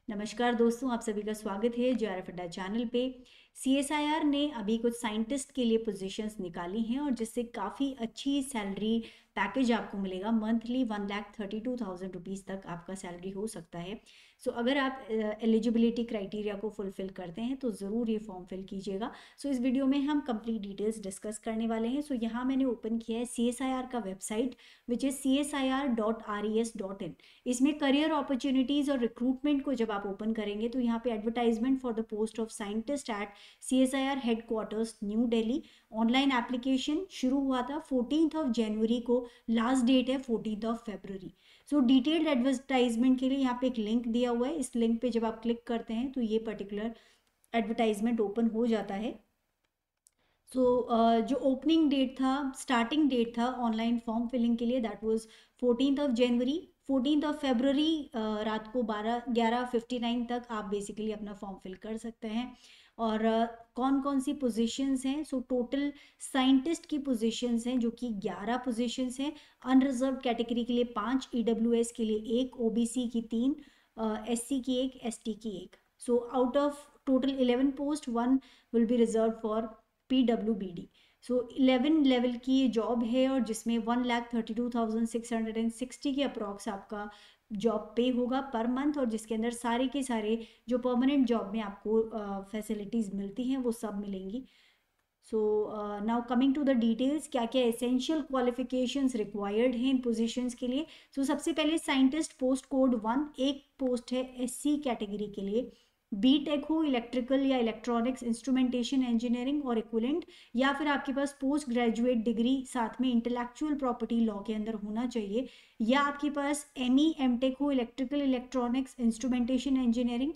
नमस्कार दोस्तों, आप सभी का स्वागत है जेआरएफ अड्डा चैनल पे। सीएसआईआर ने अभी कुछ साइंटिस्ट के लिए पोजीशंस निकाली हैं और जिससे काफ़ी अच्छी सैलरी पैकेज आपको मिलेगा। मंथली 1,32,000 रुपीज़ तक आपका सैलरी हो सकता है। सो अगर आप एलिजिबिलिटी क्राइटेरिया को फुलफिल करते हैं तो ज़रूर ये फॉर्म फिल कीजिएगा। सो इस वीडियो में हम कंप्लीट डिटेल्स डिस्कस करने वाले हैं। सो यहाँ मैंने ओपन किया है सीएसआईआर का वेबसाइट विच इज़ csir.res.in। इसमें करियर अपॉर्चुनिटीज़ और रिक्रूटमेंट को जब आप ओपन करेंगे तो यहाँ पे advertisement for the post of scientist at CSIR headquarters new Delhi. Online application शुरू हुआ था 14 जनवरी को, लास्ट डेट है 14 फरवरी। सो डिटेल्ड एडवर्टाइजमेंट के लिए यहाँ पे एक लिंक दिया हुआ है। इस लिंक पे जब आप क्लिक करते हैं तो ये पर्टिकुलर एडवर्टाइजमेंट ओपन हो जाता है। सो जो ओपनिंग डेट था, स्टार्टिंग डेट था ऑनलाइन फॉर्म फिलिंग के लिए, दैट वाज 14 जनवरी। 14 फरवरी रात को 11:59 तक आप बेसिकली अपना फॉर्म फिल कर सकते हैं। और कौन कौन सी पोजीशंस हैं? सो टोटल साइंटिस्ट की पोजीशंस हैं जो कि 11 पोजीशंस हैं। अनरिजर्व कैटेगरी के लिए 5, ईडब्ल्यूएस के लिए 1, ओबीसी की 3, एससी की 1, एसटी की 1। So out of total 11 post 1 will be reserve for PWBD। So 11 level की ये जॉब है और जिसमें 1,32,660 के अप्रॉक्स आपका जॉब पे होगा पर मंथ, और जिसके अंदर सारे के सारे जो परमानेंट जॉब में आपको फैसिलिटीज़ मिलती हैं वो सब मिलेंगी। So now coming to the details, क्या क्या एसेंशियल क्वालिफिकेशंस रिक्वायर्ड हैं इन पोजीशंस के लिए। सो सबसे पहले साइंटिस्ट पोस्ट कोड 1, एक पोस्ट है एससी कैटेगरी के लिए। बी टेक हो इलेक्ट्रिकल या इलेक्ट्रॉनिक्स इंस्ट्रूमेंटेशन इंजीनियरिंग और इक्विवेलेंट, या फिर आपके पास पोस्ट ग्रेजुएट डिग्री साथ में इंटेलेक्चुअल प्रॉपर्टी लॉ के अंदर होना चाहिए, या आपके पास एमई एमटेक हो इलेक्ट्रिकल इलेक्ट्रॉनिक्स इंस्ट्रूमेंटेशन इंजीनियरिंग।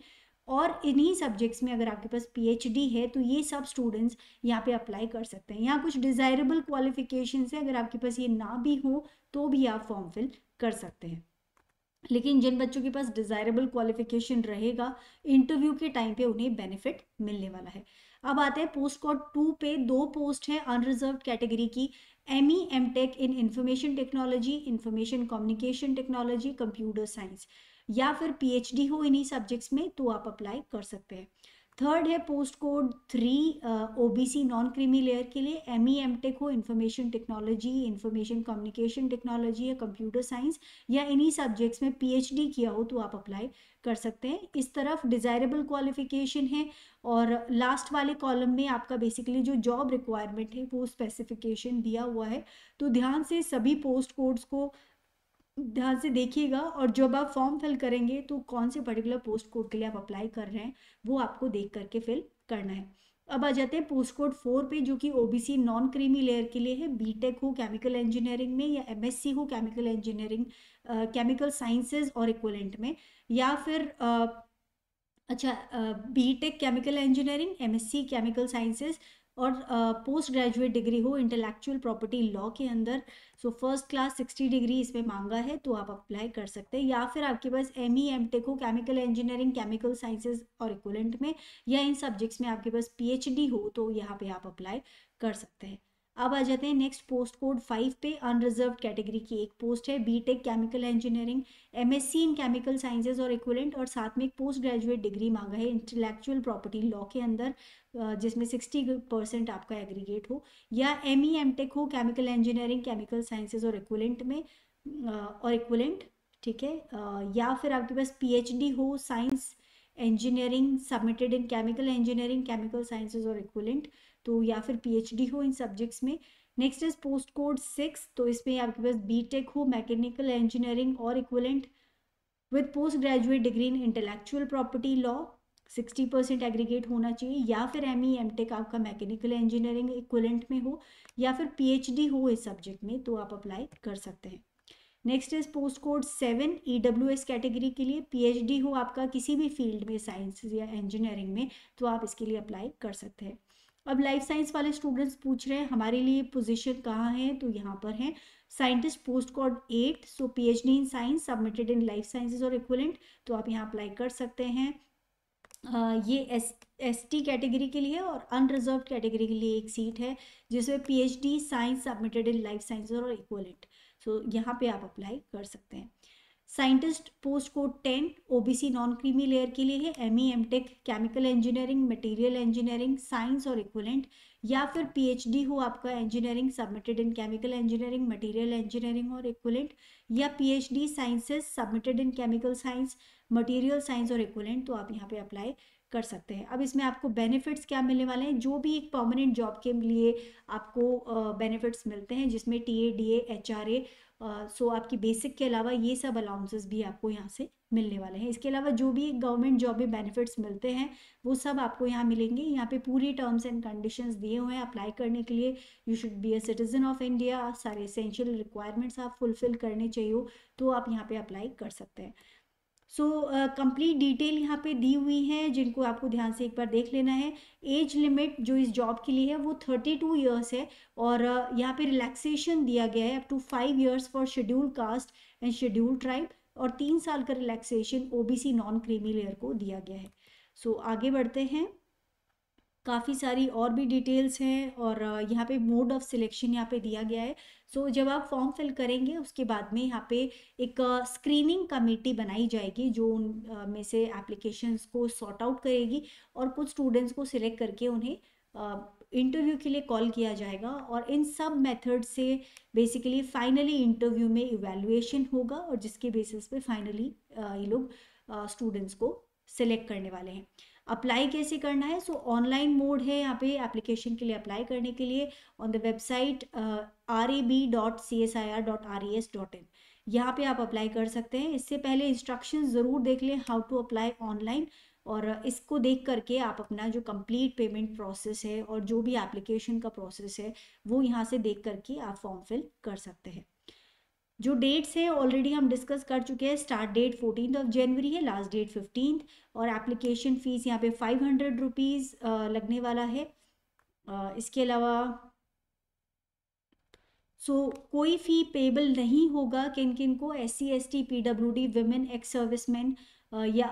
और इन्हीं सब्जेक्ट्स में अगर आपके पास पीएचडी है तो ये सब स्टूडेंट्स यहाँ पे अप्लाई कर सकते हैं। यहाँ कुछ डिज़ायरेबल क्वालिफिकेशंस है, अगर आपके पास ये ना भी हो तो भी आप फॉर्म फिल कर सकते हैं। लेकिन जिन बच्चों के पास डिज़ायरेबल क्वालिफिकेशन रहेगा, इंटरव्यू के टाइम पे उन्हें बेनिफिट मिलने वाला है। अब आते हैं पोस्ट कोड 2 पे। 2 पोस्ट है अनरिजर्व कैटेगरी की। ME MTech in information technology, information communication technology, computer science, या फिर पीएचडी हो इन्हीं सब्जेक्ट्स में तो आप अप्लाई कर सकते हैं। थर्ड है post code 3 OBC non creamy layer के लिए। एमई एमटेक हो information technology, information communication technology या कंप्यूटर साइंस, या इन्हीं सब्जेक्ट्स में पीएचडी किया हो तो आप अप्लाई कर सकते हैं। इस तरफ डिज़ायरेबल क्वालिफिकेशन है और लास्ट वाले कॉलम में आपका बेसिकली जो जॉब रिक्वायरमेंट है वो स्पेसिफिकेशन दिया हुआ है। तो ध्यान से सभी पोस्ट कोड्स को ध्यान से देखिएगा, और जब आप फॉर्म फिल करेंगे तो कौन से पर्टिकुलर पोस्ट कोड के लिए आप अप्लाई कर रहे हैं वो आपको देख करके फिल करना है। अब आ जाते हैं पोस्ट कोड 4 पे, जो कि ओबीसी नॉन क्रीमी लेयर के लिए है। बीटेक हो केमिकल इंजीनियरिंग में, या एमएससी हो केमिकल इंजीनियरिंग केमिकल साइंसेज और इक्विवेलेंट में, या फिर BTech chemical engineering, MSc chemical sciences, और पोस्ट ग्रेजुएट डिग्री हो इंटेलेक्चुअल प्रॉपर्टी लॉ के अंदर। सो फर्स्ट क्लास 60 डिग्री इसमें मांगा है तो आप अप्लाई कर सकते हैं। या फिर आपके पास एमई एमटेक हो केमिकल इंजीनियरिंग केमिकल साइंसेज और इक्विवेलेंट में, या इन सब्जेक्ट्स में आपके पास पीएचडी हो तो यहाँ पे आप अप्लाई कर सकते हैं। अब आ जाते हैं नेक्स्ट पोस्ट कोड 5 पे। अनरिजर्व कैटेगरी की एक पोस्ट है BTech chemical engineering, MSc in chemical sciences और इक्विवेलेंट, और साथ में एक पोस्ट ग्रेजुएट डिग्री मांगा है इंटेलेक्चुअल प्रॉपर्टी लॉ के अंदर, जिसमें 60% आपका एग्रीगेट हो, या एमई एमटेक हो केमिकल इंजीनियरिंग केमिकल साइंसेज और इक्विवेलेंट में और इक्विवेलेंट, ठीक है। या फिर आपके पास पीएचडी हो science engineering submitted in chemical engineering chemical sciences और इक्विवेलेंट, तो या फिर पीएचडी हो इन सब्जेक्ट्स में। नेक्स्ट इज पोस्ट कोड 6, तो इसमें आपके पास बीटेक हो मैकेनिकल इंजीनियरिंग और equivalent with post graduate degree in intellectual property law, 60% aggregate होना चाहिए, या फिर एमई एमटेक आपका मैकेनिकल इंजीनियरिंग इक्विवेलेंट में हो, या फिर पीएचडी हो इस सब्जेक्ट में तो आप अप्लाई कर सकते हैं। Next is post code 7 EWS category के लिए। पीएचडी हो आपका किसी भी फील्ड में साइंस या इंजीनियरिंग में तो आप इसके लिए अप्लाई कर सकते हैं। अब लाइफ साइंस वाले स्टूडेंट्स पूछ रहे हैं हमारे लिए पोजीशन कहाँ है, तो यहाँ पर है scientist post code 8। So PhD in science submitted in life sciences और इक्विवेलेंट, तो आप यहाँ अप्लाई कर सकते हैं। ये एसटी कैटेगरी के लिए, और अनरिजर्व कैटेगरी के लिए एक सीट है जिसमें PhD science submitted in life sciences और इक्विवेलेंट, सो यहाँ पे आप अप्लाई कर सकते हैं। Scientist post code 10 OBC non creamy layer के लिए है, ME MTech chemical engineering, material engineering, science और इक्विवेलेंट, या फिर पीएचडी हो आपका engineering submitted in chemical engineering, material engineering और इक्विवेलेंट, या PhD sciences submitted in chemical science, material science और इक्विवेलेंट, तो आप यहाँ पे अप्लाई कर सकते हैं। अब इसमें आपको बेनिफिट्स क्या मिलने वाले हैं, जो भी एक परमानेंट जॉब के लिए आपको बेनिफिट्स मिलते हैं जिसमें टीए डीए एचआरए, सो आपकी बेसिक के अलावा ये सब अलाउंसेस भी आपको यहाँ से मिलने वाले हैं। इसके अलावा जो भी गवर्नमेंट जॉब में बेनिफिट्स मिलते हैं वो सब आपको यहाँ मिलेंगे। यहाँ पे पूरी टर्म्स एंड कंडीशंस दिए हुए हैं अप्लाई करने के लिए। You should be a citizen of India, सारे एसेंशियल रिक्वायरमेंट्स आप फुलफिल करने चाहिए तो आप यहाँ पे अप्लाई कर सकते हैं। सो कंप्लीट डिटेल यहाँ पे दी हुई है जिनको आपको ध्यान से एक बार देख लेना है। एज लिमिट जो इस जॉब के लिए है वो 32 ईयर्स है, और यहाँ पे रिलैक्सेशन दिया गया है up to 5 years for schedule caste and schedule tribe, और 3 साल का relaxation OBC non creamy layer को दिया गया है। सो आगे बढ़ते हैं, काफ़ी सारी और भी डिटेल्स हैं, और यहाँ पे मोड ऑफ सिलेक्शन यहाँ पे दिया गया है। सो जब आप फॉर्म फिल करेंगे उसके बाद में यहाँ पे एक स्क्रीनिंग कमेटी बनाई जाएगी जो उन में से एप्लीकेशंस को सॉर्ट आउट करेगी, और कुछ स्टूडेंट्स को सिलेक्ट करके उन्हें इंटरव्यू के लिए कॉल किया जाएगा, और इन सब मेथड से बेसिकली फाइनली इंटरव्यू में इवैल्यूएशन होगा, और जिसके बेसिस पे फाइनली ये लोग स्टूडेंट्स को सिलेक्ट करने वाले हैं। अप्लाई कैसे करना है, सो ऑनलाइन मोड है यहाँ पे एप्लीकेशन के लिए अप्लाई करने के लिए ऑन द वेबसाइट rab.csir.res.in, यहाँ पे आप अप्लाई कर सकते हैं। इससे पहले इंस्ट्रक्शंस ज़रूर देख लें हाउ टू अप्लाई ऑनलाइन, और इसको देख करके आप अपना जो कंप्लीट पेमेंट प्रोसेस है और जो भी एप्लीकेशन का प्रोसेस है वो यहाँ से देख करके आप फॉर्म फिल कर सकते हैं। जो डेट्स हैं ऑलरेडी हम डिस्कस कर चुके हैं। स्टार्ट डेट 14 जनवरी है, लास्ट डेट 15, और एप्लीकेशन फ़ीस यहाँ पे 500 रुपीज़ लगने वाला है। इसके अलावा कोई फ़ी पेबल नहीं होगा किन किन को, SC ST PWD women ex serviceman या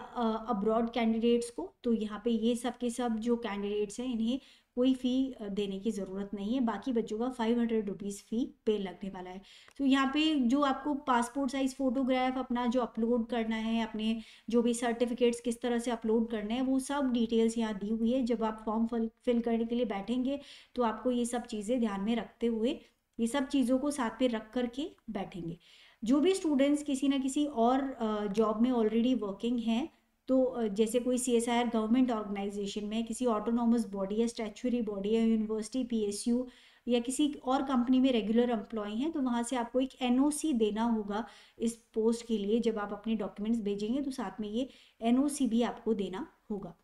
अब्रॉड कैंडिडेट्स को। तो यहाँ पे ये सब के सब जो कैंडिडेट्स हैं इन्हें कोई फ़ी देने की ज़रूरत नहीं है, बाकी बच्चों का 500 रुपीज़ फ़ी पे लगने वाला है। तो यहाँ पे जो आपको पासपोर्ट साइज़ फ़ोटोग्राफ अपना जो अपलोड करना है, अपने जो भी सर्टिफिकेट्स किस तरह से अपलोड करने हैं वो सब डिटेल्स यहाँ दी हुई है। जब आप फॉर्म फिल करने के लिए बैठेंगे तो आपको ये सब चीज़ें ध्यान में रखते हुए ये सब चीज़ों को साथ पे रख करके बैठेंगे। जो भी स्टूडेंट्स किसी ना किसी और जॉब में ऑलरेडी वर्किंग हैं, तो जैसे कोई CSIR गवर्नमेंट ऑर्गेनाइजेशन में, किसी ऑटोनॉमस बॉडी या स्टैच्यूटरी बॉडी या यूनिवर्सिटी PSU या किसी और कंपनी में रेगुलर एम्प्लॉय हैं, तो वहाँ से आपको एक NOC देना होगा इस पोस्ट के लिए। जब आप अपने डॉक्यूमेंट्स भेजेंगे तो साथ में ये NOC भी आपको देना होगा।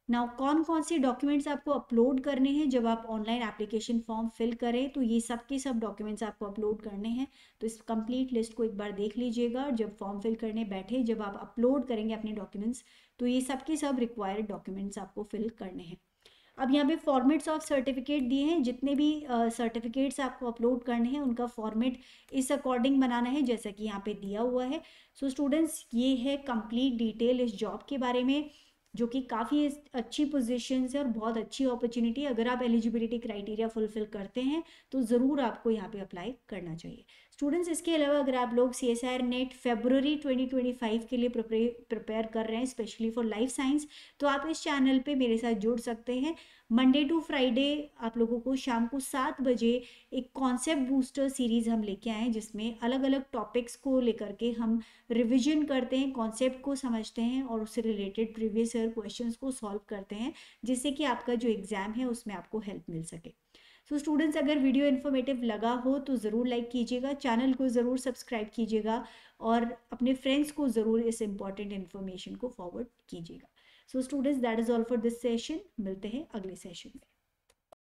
नाउ कौन कौन से डॉक्यूमेंट्स आपको अपलोड करने हैं जब आप ऑनलाइन एप्लीकेशन फॉर्म फिल करें, तो ये सब के सब डॉक्यूमेंट्स आपको अपलोड करने हैं। तो इस कंप्लीट लिस्ट को एक बार देख लीजिएगा। जब फॉर्म फिल करने बैठे, जब आप अपलोड करेंगे अपने डॉक्यूमेंट्स, तो ये सब के सब रिक्वायर्ड डॉक्यूमेंट्स आपको फिल करने हैं। अब यहाँ पे फॉर्मेट्स ऑफ सर्टिफिकेट दिए हैं। जितने भी सर्टिफिकेट्स आपको अपलोड करने हैं उनका फॉर्मेट इस अकॉर्डिंग बनाना है जैसा कि यहाँ पे दिया हुआ है। सो स्टूडेंट्स, ये है कंप्लीट डिटेल इस जॉब के बारे में, जो कि काफ़ी अच्छी पोजीशन है और बहुत अच्छी अपॉर्चुनिटी। अगर आप एलिजिबिलिटी क्राइटेरिया फुलफिल करते हैं तो ज़रूर आपको यहाँ पे अप्लाई करना चाहिए। स्टूडेंट्स, इसके अलावा अगर आप लोग CSIR नेट फरवरी 2025 के लिए प्रिपेयर कर रहे हैं स्पेशली फॉर लाइफ साइंस, तो आप इस चैनल पे मेरे साथ जुड़ सकते हैं। मंडे टू फ्राइडे आप लोगों को शाम को 7 बजे एक कॉन्सेप्ट बूस्टर सीरीज़ हम लेके आए हैं, जिसमें अलग अलग टॉपिक्स को लेकर के हम रिविजन करते हैं, कॉन्सेप्ट को समझते हैं और उससे रिलेटेड प्रीवियस ईयर क्वेश्चंस को सॉल्व करते हैं, जिससे कि आपका जो एग्ज़ाम है उसमें आपको हेल्प मिल सके। सो स्टूडेंट्स, अगर वीडियो इन्फॉर्मेटिव लगा हो तो ज़रूर लाइक कीजिएगा, चैनल को ज़रूर सब्सक्राइब कीजिएगा, और अपने फ्रेंड्स को ज़रूर इस इंपॉर्टेंट इन्फॉर्मेशन को फॉरवर्ड कीजिएगा। So students, that is all for this session. मिलते हैं अगले सेशन में।